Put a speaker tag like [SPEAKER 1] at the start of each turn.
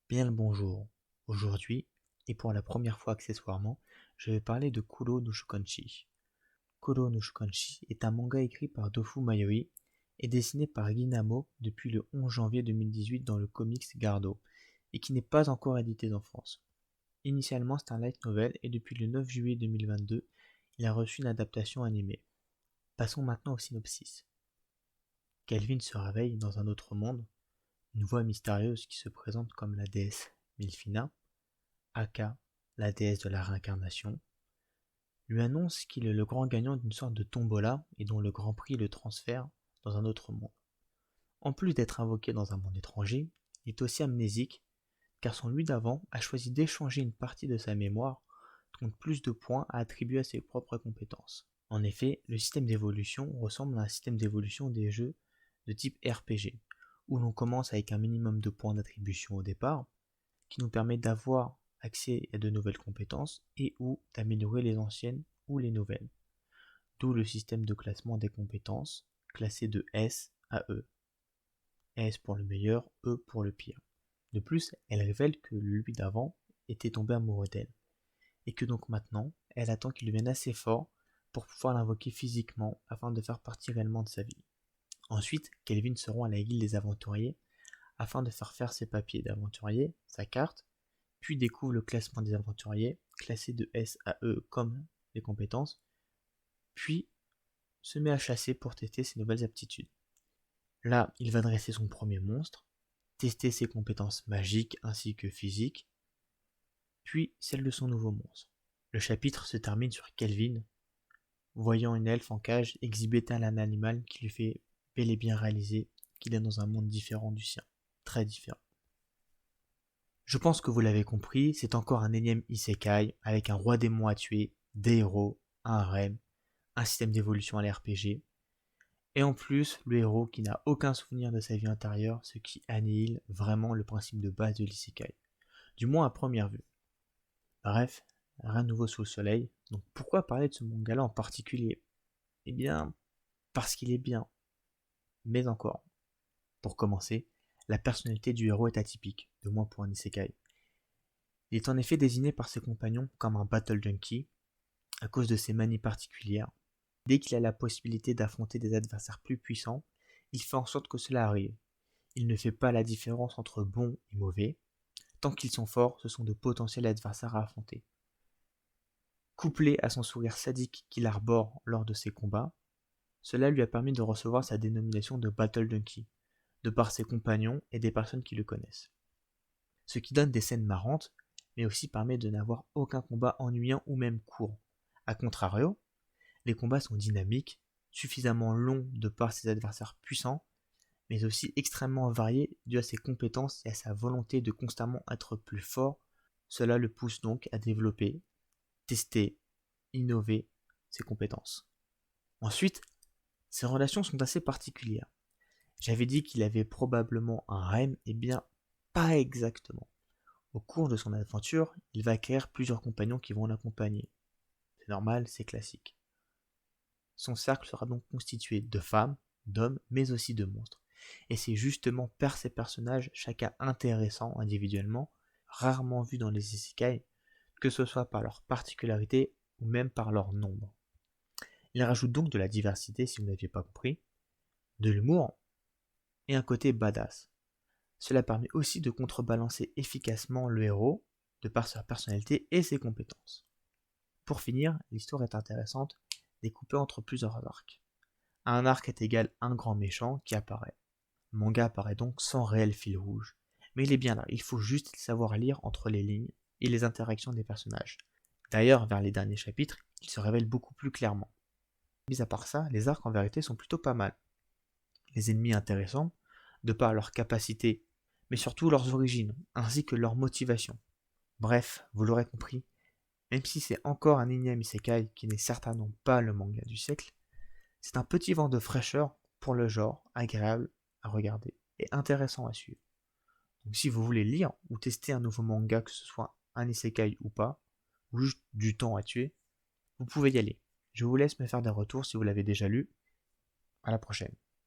[SPEAKER 1] Bien le bonjour. Aujourd'hui, et pour la première fois accessoirement, je vais parler de Kuro no Shukonchi. Kuro no Shukonchi est un manga écrit par Dofu Mayoi et dessiné par Ginamo depuis le 11 janvier 2018 dans le comics Gardo, et qui n'est pas encore édité en France. Initialement, c'est un light novel et depuis le 9 juillet 2022, il a reçu une adaptation animée. Passons maintenant au synopsis. Kelvin se réveille dans un autre monde. Une voix mystérieuse qui se présente comme la déesse Milfina, aka la déesse de la réincarnation, lui annonce qu'il est le grand gagnant d'une sorte de tombola et dont le grand prix le transfère dans un autre monde. En plus d'être invoqué dans un monde étranger, il est aussi amnésique car son lui d'avant a choisi d'échanger une partie de sa mémoire contre plus de points à attribuer à ses propres compétences. En effet, le système d'évolution ressemble à un système d'évolution des jeux de type RPG, où l'on commence avec un minimum de points d'attribution au départ, qui nous permet d'avoir accès à de nouvelles compétences et ou d'améliorer les anciennes ou les nouvelles. D'où le système de classement des compétences, classé de S à E. S pour le meilleur, E pour le pire. De plus, elle révèle que lui d'avant était tombé amoureux d'elle, et que donc maintenant, elle attend qu'il devienne assez fort pour pouvoir l'invoquer physiquement afin de faire partie réellement de sa vie. Ensuite, Kelvin se rend à la guilde des aventuriers afin de faire ses papiers d'aventurier, sa carte, puis découvre le classement des aventuriers, classé de S à E comme les compétences, puis se met à chasser pour tester ses nouvelles aptitudes. Là, il va dresser son premier monstre, tester ses compétences magiques ainsi que physiques, puis celle de son nouveau monstre. Le chapitre se termine sur Kelvin, voyant une elfe en cage exhiber tel un animal qui lui fait bel et bien réaliser qu'il est dans un monde différent du sien, très différent. Je pense que vous l'avez compris, c'est encore un énième isekai avec un roi démon à tuer, des héros, un harem, un système d'évolution à l'RPG, et en plus le héros qui n'a aucun souvenir de sa vie intérieure, ce qui annihile vraiment le principe de base de l'isekai, du moins à première vue. Bref, rien de nouveau sous le soleil, donc pourquoi parler de ce manga-là en particulier? Eh bien, parce qu'il est bien, mais encore. Pour commencer, la personnalité du héros est atypique, de moins pour un isekai. Il est en effet désigné par ses compagnons comme un battle junkie, à cause de ses manies particulières. Dès qu'il a la possibilité d'affronter des adversaires plus puissants, il fait en sorte que cela arrive. Il ne fait pas la différence entre bon et mauvais. Tant qu'ils sont forts, ce sont de potentiels adversaires à affronter. Couplé à son sourire sadique qu'il arbore lors de ses combats, cela lui a permis de recevoir sa dénomination de Battle Junkie, de par ses compagnons et des personnes qui le connaissent. Ce qui donne des scènes marrantes, mais aussi permet de n'avoir aucun combat ennuyant ou même court. A contrario, les combats sont dynamiques, suffisamment longs de par ses adversaires puissants, mais aussi extrêmement variés dû à ses compétences et à sa volonté de constamment être plus fort. Cela le pousse donc à développer, tester, innover ses compétences. Ensuite, ses relations sont assez particulières. J'avais dit qu'il avait probablement un harem, et bien pas exactement. Au cours de son aventure, il va acquérir plusieurs compagnons qui vont l'accompagner. C'est normal, c'est classique. Son cercle sera donc constitué de femmes, d'hommes, mais aussi de monstres. Et c'est justement par ces personnages, chacun intéressant individuellement, rarement vus dans les isekai, que ce soit par leur particularité ou même par leur nombre. Il rajoute donc de la diversité, si vous n'aviez pas compris, de l'humour et un côté badass. Cela permet aussi de contrebalancer efficacement le héros, de par sa personnalité et ses compétences. Pour finir, l'histoire est intéressante, découpée entre plusieurs arcs. Un arc est égal à un grand méchant qui apparaît. Le manga apparaît donc sans réel fil rouge, mais il est bien là, il faut juste savoir lire entre les lignes et les interactions des personnages. D'ailleurs, vers les derniers chapitres, il se révèle beaucoup plus clairement. Mis à part ça, les arcs en vérité sont plutôt pas mal. Les ennemis intéressants, de par leurs capacités, mais surtout leurs origines, ainsi que leurs motivations. Bref, vous l'aurez compris, même si c'est encore un énième isekai qui n'est certainement pas le manga du siècle, c'est un petit vent de fraîcheur pour le genre, agréable à regarder et intéressant à suivre. Donc si vous voulez lire ou tester un nouveau manga, que ce soit un isekai ou pas, ou juste du temps à tuer, vous pouvez y aller. Je vous laisse me faire des retours si vous l'avez déjà lu. À la prochaine.